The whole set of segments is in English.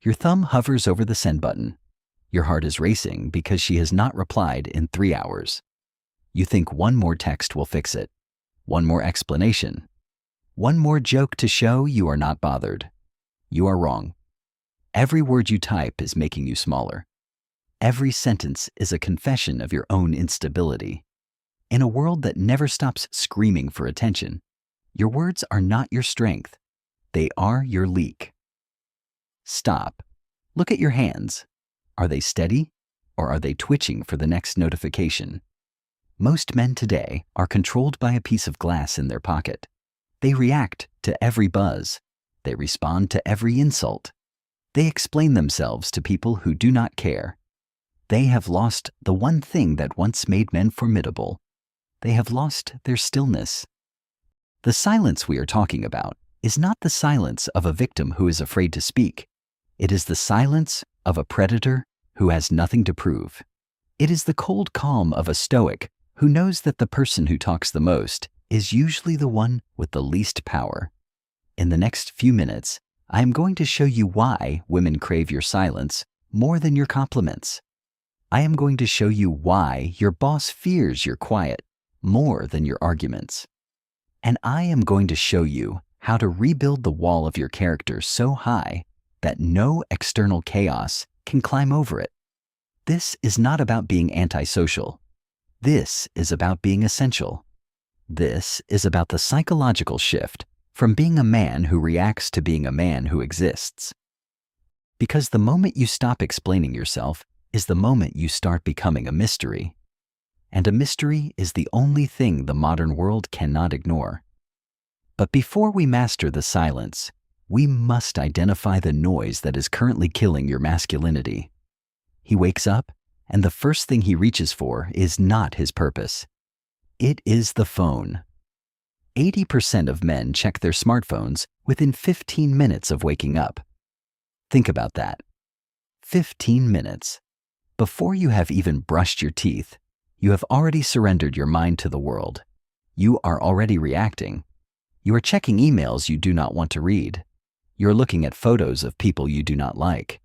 Your thumb hovers over the send button. Your heart is racing because she has not replied in 3 hours. You think one more text will fix it, one more explanation, one more joke to show you are not bothered. You are wrong. Every word you type is making you smaller. Every sentence is a confession of your own instability. In a world that never stops screaming for attention, your words are not your strength. They are your leak. Stop. Look at your hands. Are they steady, or are they twitching for the next notification? Most men today are controlled by a piece of glass in their pocket. They react to every buzz. They respond to every insult. They explain themselves to people who do not care. They have lost the one thing that once made men formidable. They have lost their stillness. The silence we are talking about is not the silence of a victim who is afraid to speak. It is the silence of a predator who has nothing to prove. It is the cold calm of a Stoic who knows that the person who talks the most is usually the one with the least power. In the next few minutes, I am going to show you why women crave your silence more than your compliments. I am going to show you why your boss fears your quiet more than your arguments. And I am going to show you how to rebuild the wall of your character so high that no external chaos can climb over it. This is not about being antisocial. This is about being essential. This is about the psychological shift from being a man who reacts to being a man who exists. Because the moment you stop explaining yourself is the moment you start becoming a mystery. And a mystery is the only thing the modern world cannot ignore. But before we master the silence, we must identify the noise that is currently killing your masculinity. He wakes up, and the first thing he reaches for is not his purpose. It is the phone. 80% of men check their smartphones within 15 minutes of waking up. Think about that. 15 minutes. Before you have even brushed your teeth, you have already surrendered your mind to the world. You are already reacting. You are checking emails you do not want to read. You're looking at photos of people you do not like.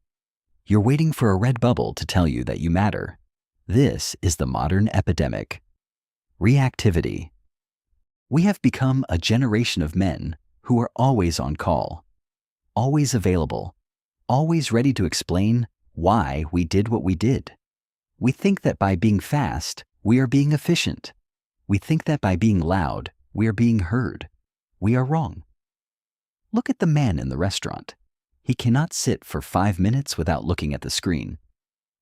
You're waiting for a red bubble to tell you that you matter. This is the modern epidemic. Reactivity. We have become a generation of men who are always on call, always available, always ready to explain why we did what we did. We think that by being fast, we are being efficient. We think that by being loud, we are being heard. We are wrong. Look at the man in the restaurant. He cannot sit for 5 minutes without looking at the screen.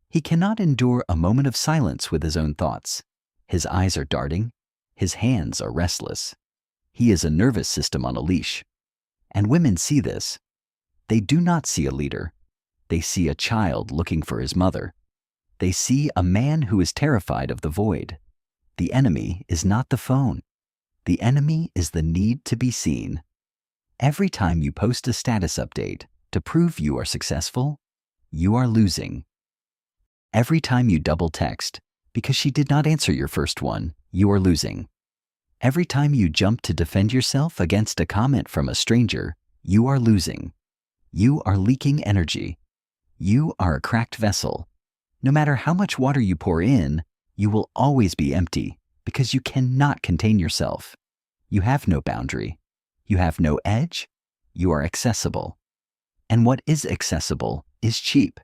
He cannot endure a moment of silence with his own thoughts. His eyes are darting. His hands are restless. He is a nervous system on a leash. And women see this. They do not see a leader. They see a child looking for his mother. They see a man who is terrified of the void. The enemy is not the phone. The enemy is the need to be seen. Every time you post a status update to prove you are successful, you are losing. Every time you double text because she did not answer your first one, you are losing. Every time you jump to defend yourself against a comment from a stranger, you are losing. You are leaking energy. You are a cracked vessel. No matter how much water you pour in, you will always be empty because you cannot contain yourself. You have no boundary. You have no edge. You are accessible. And what is accessible is cheap.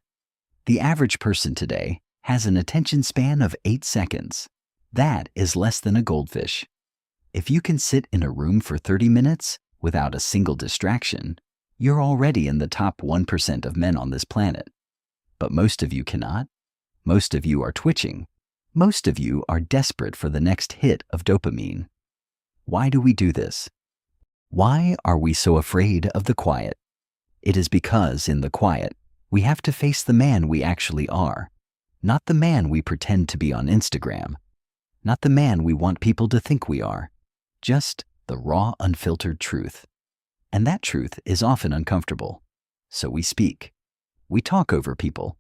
The average person today has an attention span of 8 seconds. That is less than a goldfish. If you can sit in a room for 30 minutes without a single distraction, you're already in the top 1% of men on this planet. But most of you cannot. Most of you are twitching. Most of you are desperate for the next hit of dopamine. Why do we do this? Why are we so afraid of the quiet? It is because in the quiet, we have to face the man we actually are, not the man we pretend to be on Instagram, not the man we want people to think we are, just the raw, unfiltered truth. And that truth is often uncomfortable. So we speak. We talk over people.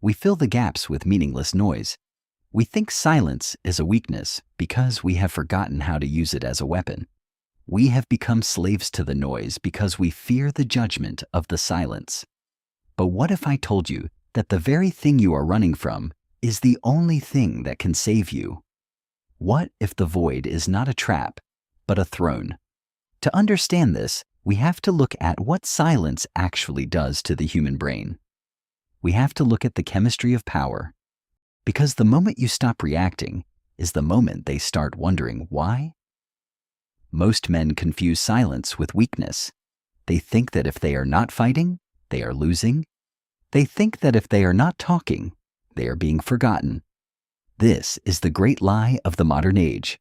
We fill the gaps with meaningless noise. We think silence is a weakness because we have forgotten how to use it as a weapon. We have become slaves to the noise because we fear the judgment of the silence. But what if I told you that the very thing you are running from is the only thing that can save you? What if the void is not a trap, but a throne? To understand this, we have to look at what silence actually does to the human brain. We have to look at the chemistry of power, because the moment you stop reacting is the moment they start wondering why. Most men confuse silence with weakness. They think that if they are not fighting, they are losing. They think that if they are not talking, they are being forgotten. This is the great lie of the modern age.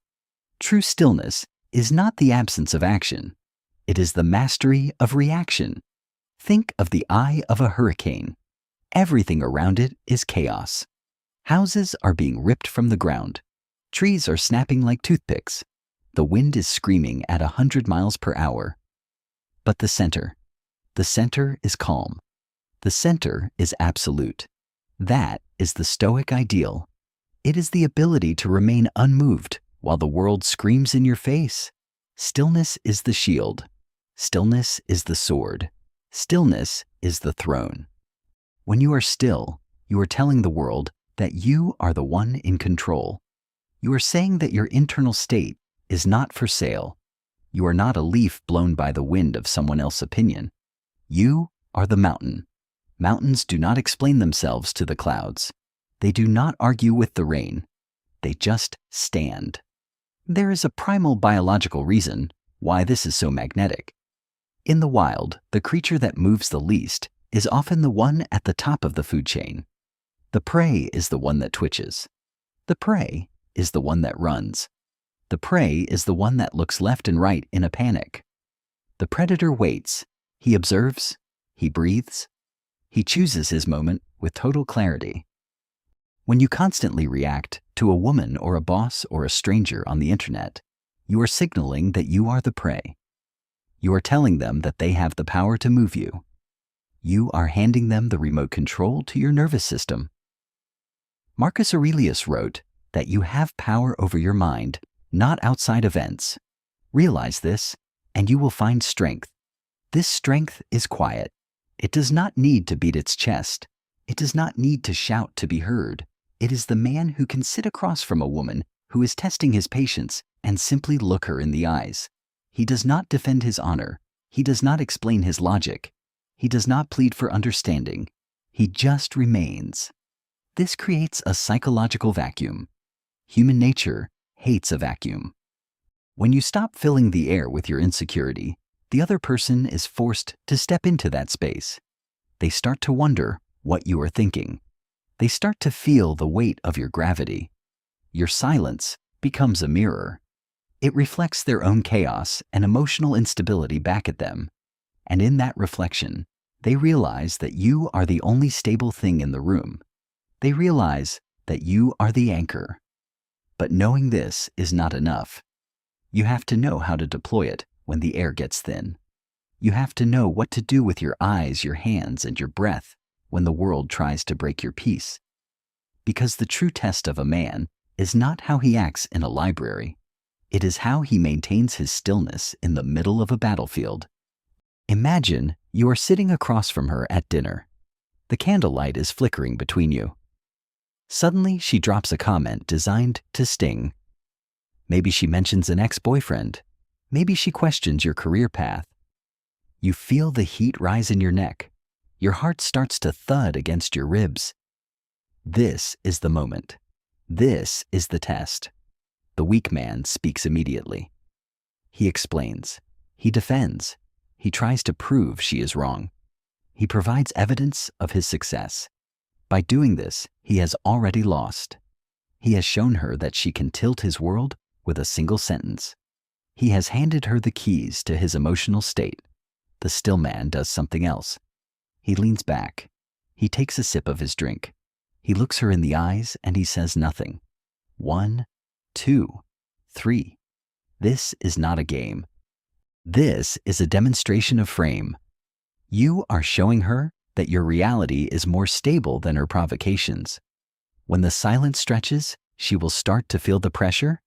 True stillness is not the absence of action. It is the mastery of reaction. Think of the eye of a hurricane. Everything around it is chaos. Houses are being ripped from the ground. Trees are snapping like toothpicks. The wind is screaming at 100 miles per hour. But the center is calm. The center is absolute. That is the Stoic ideal. It is the ability to remain unmoved while the world screams in your face. Stillness is the shield. Stillness is the sword. Stillness is the throne. When you are still, you are telling the world that you are the one in control. You are saying that your internal state is not for sale. You are not a leaf blown by the wind of someone else's opinion. You are the mountain. Mountains do not explain themselves to the clouds. They do not argue with the rain. They just stand. There is a primal biological reason why this is so magnetic. In the wild, the creature that moves the least is often the one at the top of the food chain. The prey is the one that twitches. The prey is the one that runs. The prey is the one that looks left and right in a panic. The predator waits. He observes. He breathes. He chooses his moment with total clarity. When you constantly react to a woman or a boss or a stranger on the internet, you are signaling that you are the prey. You are telling them that they have the power to move you. You are handing them the remote control to your nervous system. Marcus Aurelius wrote that you have power over your mind, not outside events. Realize this, and you will find strength. This strength is quiet. It does not need to beat its chest. It does not need to shout to be heard. It is the man who can sit across from a woman who is testing his patience and simply look her in the eyes. He does not defend his honor. He does not explain his logic. He does not plead for understanding. He just remains. This creates a psychological vacuum. Human nature hates a vacuum. When you stop filling the air with your insecurity, the other person is forced to step into that space. They start to wonder what you are thinking. They start to feel the weight of your gravity. Your silence becomes a mirror. It reflects their own chaos and emotional instability back at them. And in that reflection, they realize that you are the only stable thing in the room. They realize that you are the anchor. But knowing this is not enough. You have to know how to deploy it when the air gets thin. You have to know what to do with your eyes, your hands, and your breath when the world tries to break your peace. Because the true test of a man is not how he acts in a library. It is how he maintains his stillness in the middle of a battlefield. Imagine you are sitting across from her at dinner. The candlelight is flickering between you. Suddenly, she drops a comment designed to sting. Maybe she mentions an ex-boyfriend. Maybe she questions your career path. You feel the heat rise in your neck. Your heart starts to thud against your ribs. This is the moment. This is the test. The weak man speaks immediately. He explains. He defends. He tries to prove she is wrong. He provides evidence of his success. By doing this, he has already lost. He has shown her that she can tilt his world with a single sentence. He has handed her the keys to his emotional state. The still man does something else. He leans back. He takes a sip of his drink. He looks her in the eyes and he says nothing. 1, 2, 3. This is not a game. This is a demonstration of frame. You are showing her that your reality is more stable than her provocations. When the silence stretches, she will start to feel the pressure.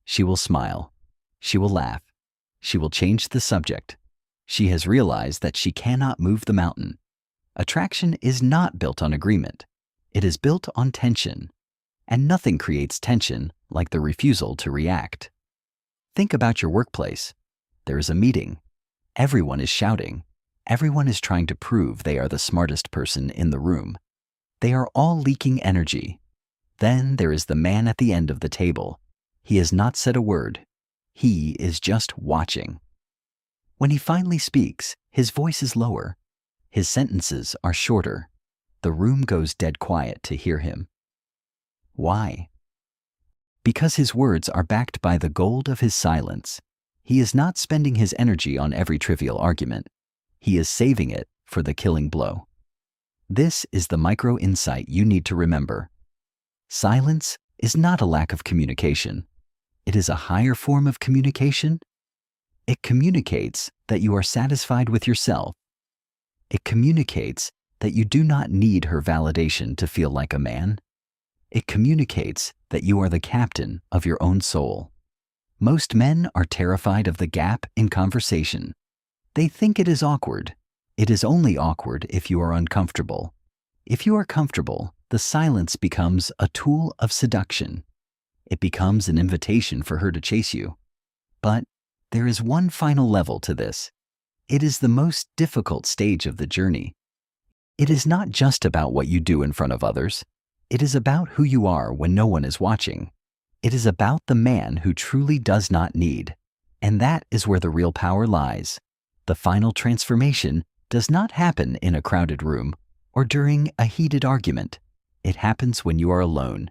She will smile. She will laugh. She will change the subject. She has realized that she cannot move the mountain. Attraction is not built on agreement. It is built on tension. And nothing creates tension like the refusal to react. Think about your workplace. There is a meeting. Everyone is shouting. Everyone is trying to prove they are the smartest person in the room. They are all leaking energy. Then there is the man at the end of the table. He has not said a word. He is just watching. When he finally speaks, his voice is lower. His sentences are shorter. The room goes dead quiet to hear him. Why? Because his words are backed by the gold of his silence. He is not spending his energy on every trivial argument. He is saving it for the killing blow. This is the micro insight you need to remember. Silence is not a lack of communication. It is a higher form of communication. It communicates that you are satisfied with yourself. It communicates that you do not need her validation to feel like a man. It communicates that you are the captain of your own soul. Most men are terrified of the gap in conversation. They think it is awkward. It is only awkward if you are uncomfortable. If you are comfortable, the silence becomes a tool of seduction. It becomes an invitation for her to chase you. But there is one final level to this. It is the most difficult stage of the journey. It is not just about what you do in front of others. It is about who you are when no one is watching. It is about the man who truly does not need. And that is where the real power lies. The final transformation does not happen in a crowded room or during a heated argument. It happens when you are alone.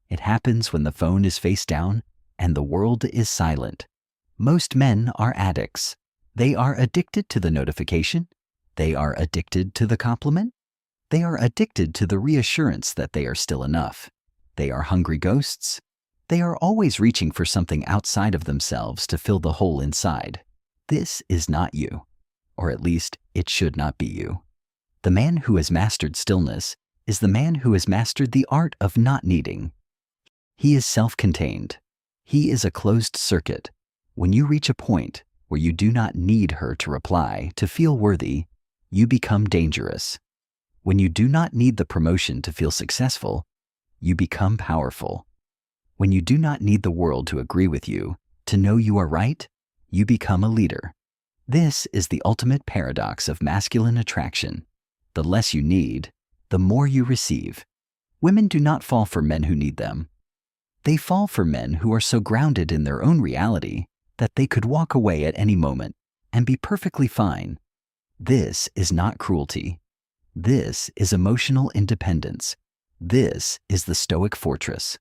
It happens when the phone is face down and the world is silent. Most men are addicts. They are addicted to the notification. They are addicted to the compliment. They are addicted to the reassurance that they are still enough. They are hungry ghosts. They are always reaching for something outside of themselves to fill the hole inside. This is not you, or at least it should not be you. The man who has mastered stillness is the man who has mastered the art of not needing. He is self-contained. He is a closed circuit. When you reach a point where you do not need her to reply to feel worthy, you become dangerous. When you do not need the promotion to feel successful, you become powerful. When you do not need the world to agree with you, to know you are right, you become a leader. This is the ultimate paradox of masculine attraction. The less you need, the more you receive. Women do not fall for men who need them. They fall for men who are so grounded in their own reality that they could walk away at any moment and be perfectly fine. This is not cruelty. This is emotional independence. This is the Stoic fortress.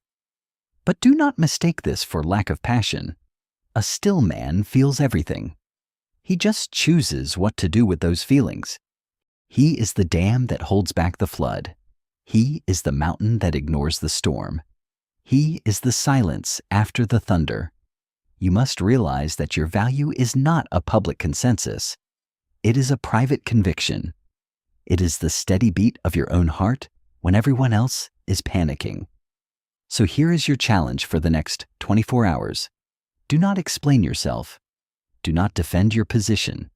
But do not mistake this for lack of passion. A still man feels everything. He just chooses what to do with those feelings. He is the dam that holds back the flood. He is the mountain that ignores the storm. He is the silence after the thunder. You must realize that your value is not a public consensus. It is a private conviction. It is the steady beat of your own heart when everyone else is panicking. So here is your challenge for the next 24 hours. Do not explain yourself. Do not defend your position.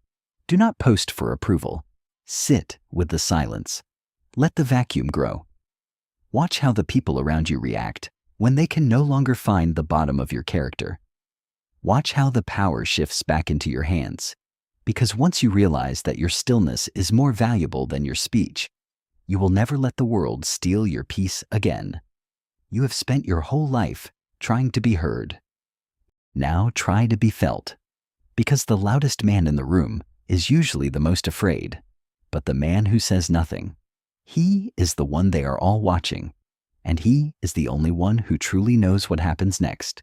Do not post for approval. Sit with the silence. Let the vacuum grow. Watch how the people around you react when they can no longer find the bottom of your character. Watch how the power shifts back into your hands. Because once you realize that your stillness is more valuable than your speech, you will never let the world steal your peace again. You have spent your whole life trying to be heard. Now try to be felt. Because the loudest man in the room is usually the most afraid, but the man who says nothing, he is the one they are all watching, and he is the only one who truly knows what happens next.